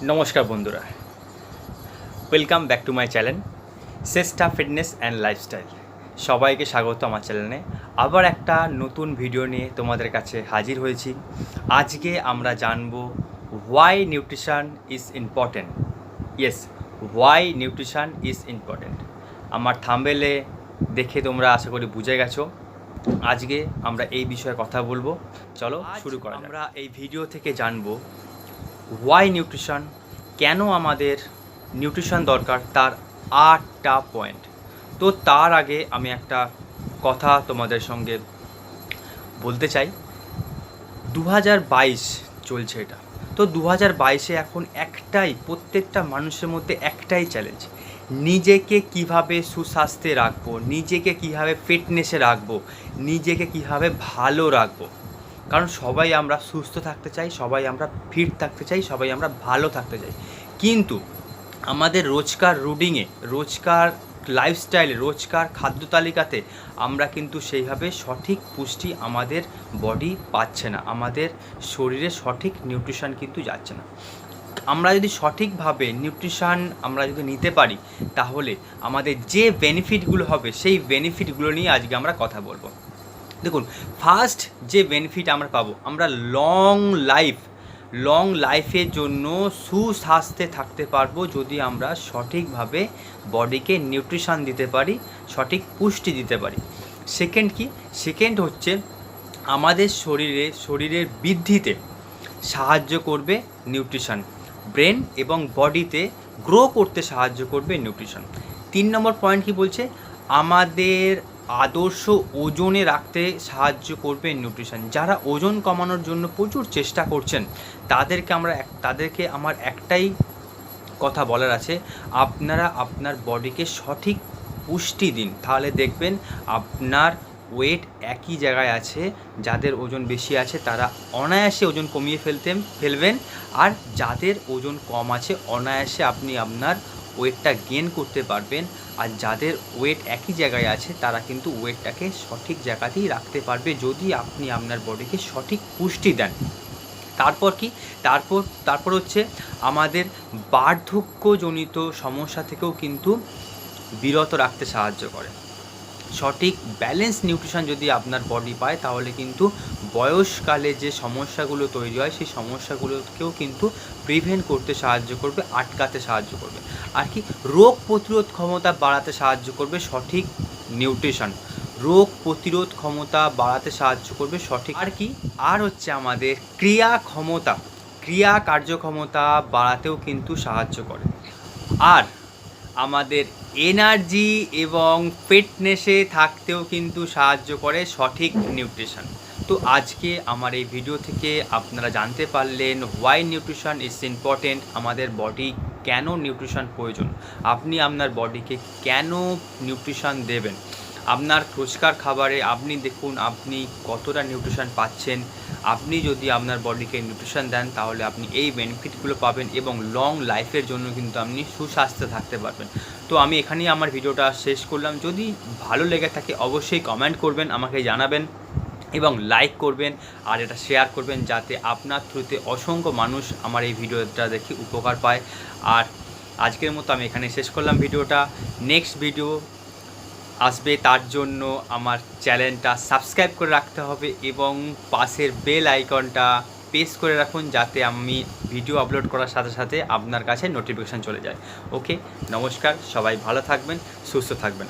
নমস্কার বন্ধুরা, welcome back to my channel Shreshtha fitness and lifestyle. সবাইকে স্বাগত আমার চ্যানেলে। আবার একটা নতুন ভিডিও নিয়ে তোমাদের কাছে হাজির হয়েছি। আজকে আমরা জানব why nutrition is important. Yes, why nutrition is important. আমার থাম্বনেলে দেখে তোমরা আশা করি বুঝে গেছো। আজকে আমরা এই বিষয়ে কথা বলবো। চলো শুরু করা যাক। আমরা এই ভিডিও থেকে জানবো হোয়াই নিউট্রিশন, কেন আমাদের নিউট্রিশন দরকার, তার 8টা পয়েন্ট। তো তার আগে আমি একটা কথা তোমাদের সঙ্গে বলতে চাই। 2022 চলছে এটা। তো 2022-এ এখন একটাই, প্রত্যেকটা মানুষের মধ্যে একটাই চ্যালেঞ্জ, নিজেকে কিভাবে সুস্বাস্থ্যে রাখবো, নিজেকে কিভাবে ফিটনেসে রাখবো, নিজেকে কিভাবে ভালো রাখবো। কারণ সবাই আমরা সুস্থ থাকতে চাই, সবাই আমরা ফিট থাকতে চাই, সবাই আমরা ভালো থাকতে চাই। কিন্তু আমাদের রোজকার রুটিনে, রোজকার লাইফস্টাইলে, রোজকার খাদ্য তালিকাতে আমরা কিন্তু সেইভাবে সঠিক পুষ্টি আমাদের বডি পাচ্ছে না, আমাদের শরীরে সঠিক নিউট্রিশন কিন্তু যাচ্ছে না। আমরা যদি সঠিকভাবে নিউট্রিশন আমরা যদি নিতে পারি, তাহলে আমাদের যে বেনিফিটগুলো হবে সেই বেনিফিটগুলো নিয়ে আজকে আমরা কথা বলবো। দেখুন, ফার্স্ট যে বেনিফিট আমরা পাবো, আমরা লং লাইফের জন্য সুস্বাস্থ্যে থাকতে পারবো যদি আমরা সঠিকভাবে বডিকে নিউট্রিশন দিতে পারি, সঠিক পুষ্টি দিতে পারি। সেকেন্ড হচ্ছে আমাদের শরীরের বৃদ্ধিতে সাহায্য করবে নিউট্রিশন, ব্রেন এবং বডিতে গ্রো করতে সাহায্য করবে নিউট্রিশন। 3 নম্বর পয়েন্ট কি বলছে, আমাদের আদর্শ ওজনে রাখতে সাহায্য করবে নিউট্রিশন। যারা ওজন কমানোর জন্য প্রচুর চেষ্টা করছেন, তাদেরকে আমার একটাই কথা বলার আছে, আপনারা আপনার বডিকে সঠিক পুষ্টি দিন, তাহলে দেখবেন আপনার ওয়েট একই জায়গায় আছে। যাদের ওজন বেশি আছে তারা অনায়াসে ওজন কমিয়ে ফেলবেন, আর যাদের ওজন কম আছে অনায়াসে আপনি আপনার ওয়েটটা গেইন করতে পারবেন। আর যাদের ওয়েট একই জায়গায় আছে তারা কিন্তু ওয়েটটাকে সঠিক জায়গাতেই রাখতে পারবে যদি আপনি আপনার বডিকে সঠিক পুষ্টি দেন। তারপর কি, তারপর হচ্ছে আমাদের বার্ধক্যজনিত সমস্যা থেকেও কিন্তু বিরত রাখতে সাহায্য করে। সঠিক ব্যালেন্স নিউট্রিশন যদি আপনার বডি পায়, তাহলে কিন্তু বয়সকালে যে সমস্যাগুলো তৈরি হয় সেই সমস্যাগুলোকেও কিন্তু প্রিভেন্ট করতে সাহায্য করবে, আটকাতে সাহায্য করবে। আর কি, রোগ প্রতিরোধ ক্ষমতা বাড়াতে সাহায্য করবে সঠিক নিউট্রিশন, রোগ প্রতিরোধ ক্ষমতা বাড়াতে সাহায্য করবে সঠিক। আর কি, আর হচ্ছে আমাদের ক্রিয়া কার্যক্ষমতা বাড়াতেও কিন্তু সাহায্য করে। আর আমাদের এনার্জি এবং ফিটনেসে থাকতেও কিন্তু সাহায্য করে সঠিক নিউট্রিশন। তো আজকে আমার এই ভিডিও থেকে আপনারা জানতে পারলেন হোয়াই নিউট্রিশন ইজ ইম্পর্টেন্ট। আমাদের বডি কেন নিউট্রিশন প্রয়োজন, আপনি আপনার বডিকে কেন নিউট্রিশন দেবেন। আপনার রোজকার খাবারে আপনি দেখুন আপনি কতটা নিউট্রিশন পাচ্ছেন। আপনি যদি আপনার বডিকে নিউট্রিশন দেন, তাহলে আপনি এই বেনিফিটগুলো পাবেন এবং লং লাইফের জন্য কিন্তু আপনি সুস্বাস্থ্যে থাকতে পারবেন। তো আমি এখানেই আমার ভিডিওটা শেষ করলাম। যদি ভালো লেগে থাকে অবশ্যই কমেন্ট করবেন, আমাকে জানাবেন এবং লাইক করবেন, আর এটা শেয়ার করবেন যাতে আপনার থ্রুতে অসংখ্য মানুষ আমার এই ভিডিওটা দেখে উপকার পায়। আর আজকের মতো আমি এখানে শেষ করলাম ভিডিওটা। নেক্সট ভিডিও আসবে, তার জন্য আমার চ্যানেলটা সাবস্ক্রাইব করে রাখতে হবে এবং পাশের বেল আইকনটা প্রেস করে রাখুন, যাতে আমি ভিডিও আপলোড করার সাথে সাথে আপনার কাছে নোটিফিকেশান চলে যায়। ওকে, নমস্কার, সবাই ভালো থাকবেন, সুস্থ থাকবেন।